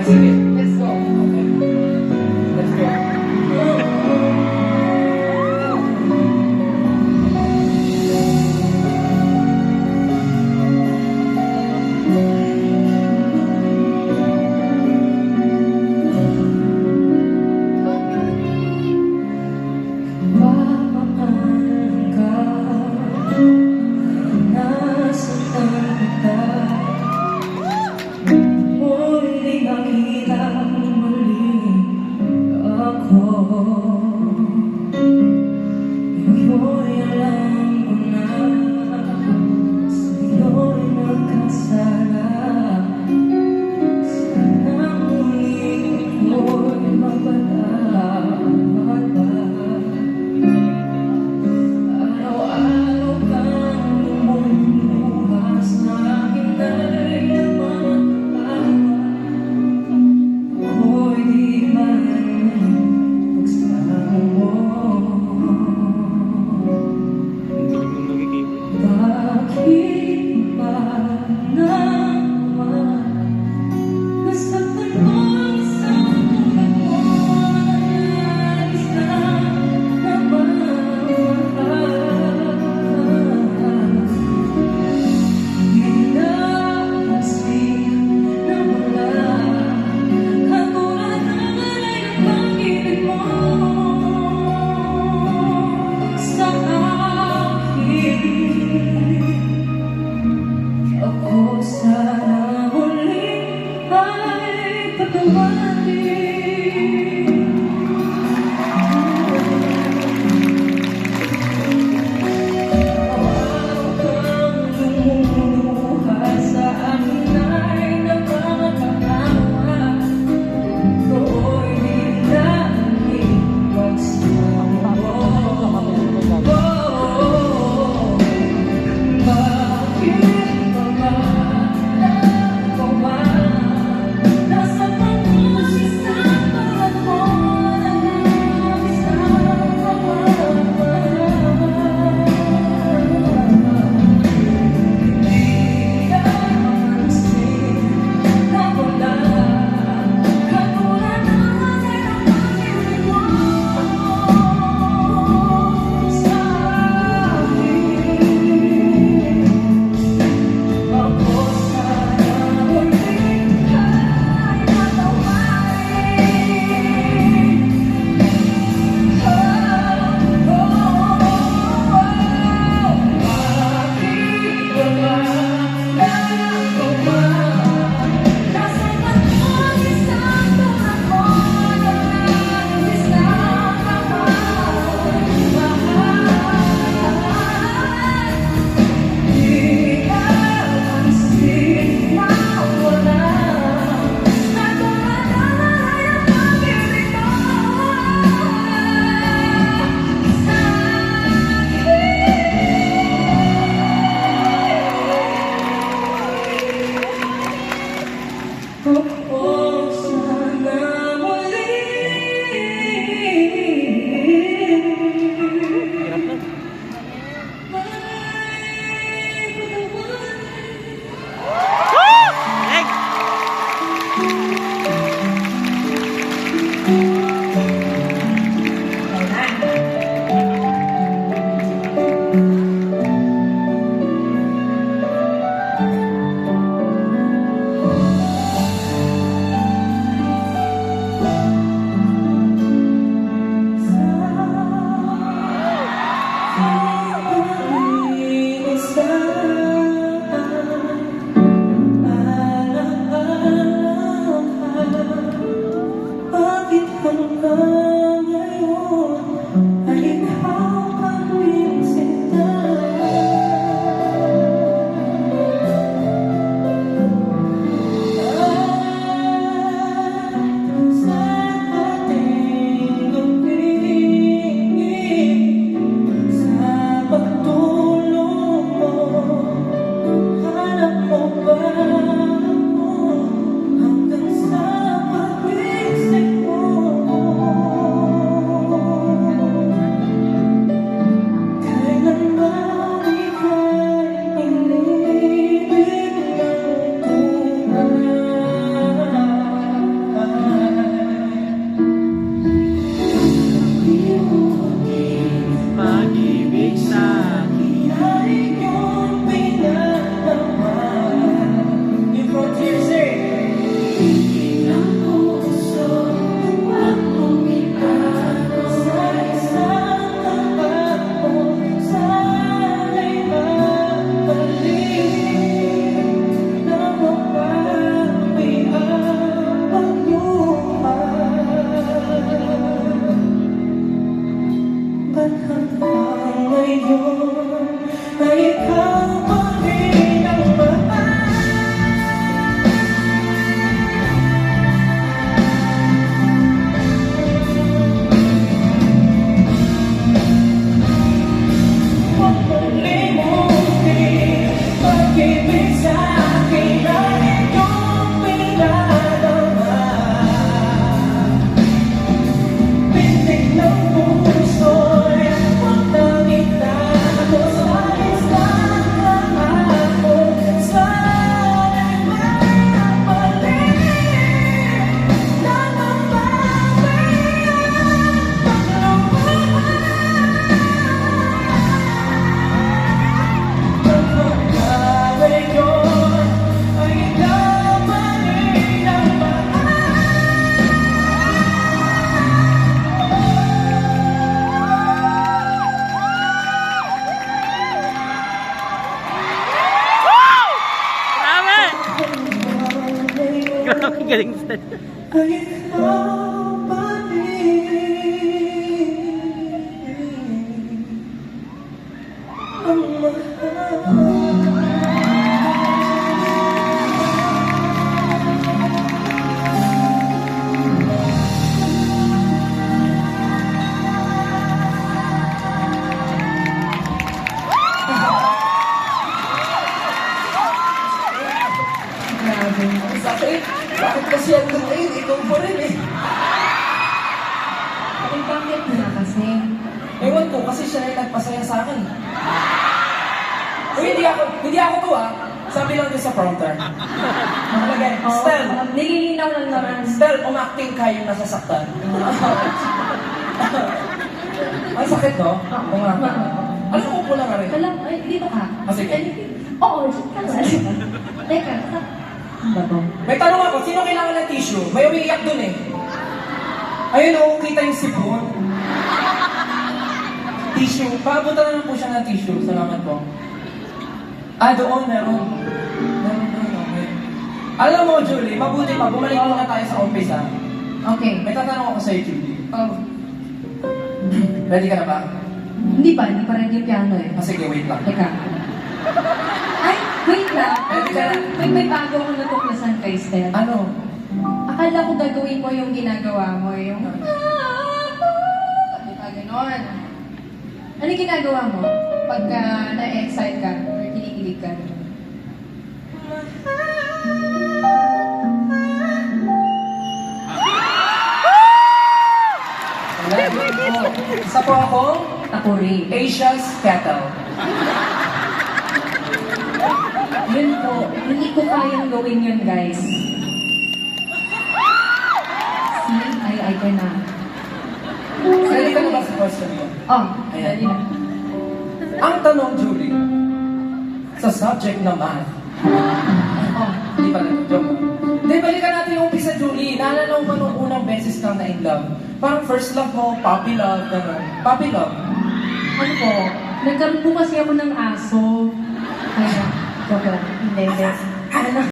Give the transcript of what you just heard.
Sige, let's go. Okay. Let's go. Sana muli ay patawarin. Araw kang lumuluha sa akin ay nakakaawa. To'y di namin magsama mo. Bakit ba? Ay ikaw pa rin ang mahal. Grabe. Sakit. Bakit kasi ang ngayon? Ikaw pa rin eh. Ay, bakit na kasi? Ewan ko, kasi siya yung nagpasaya sa akin. Uy, hindi ako to ah. Sabi lang din sa prompter. Nakalagay, Stel, Nililinaw lang naman. Stel, umacting ka yung nasasaktan. Ang sakit, no? Umacting. Alam mo, pula ka rin. Alam, ay, dito ka. Ah, sige. Oo, teka. Ano ba to? May tanong ako, sino kailangan ng tissue? May umiiyak dun eh. Ayun oh, kita yung sipon. Tissue. Paabutan na lang po siya ng tissue. Salamat po. Ah, doon, meron. Okay. Alam mo, Julie, mabuti pa. Bumalik muna tayo sa office, ha? Okay. May tatanong ako sa'yo, Julie. Oh. Ready ka na ba? Hindi pa ready yung piano eh. Ah, sige, wait lang. Teka. Ay, wait lang. Ready ka na? May bago akong natuklasan kay Stel. Ano? Akala ko gagawin mo yung ginagawa mo, yung... Di ba ganon? Ano yung ginagawa mo? Pagka na-excite ka or kinikilig ka? Wala. Isa po akong Takuri. Asia's Cattle. Yun po, hindi ko kayang gawin yun, guys. See, I cannot. Ready ka na ba sa question mo? Oh, Ayan. ready na. Ang tanong, Julie, sa subject na math. Oh, Hindi pala, joke. Hindi, balikan natin yung umpisa, Julie. Naalala mo ba nung unang beses kang na-in love? Parang first love mo, puppy love, gano'n. Puppy love. ano po, nagkaroon po kasi ako ng aso. Kaya, joke lang. Hindi.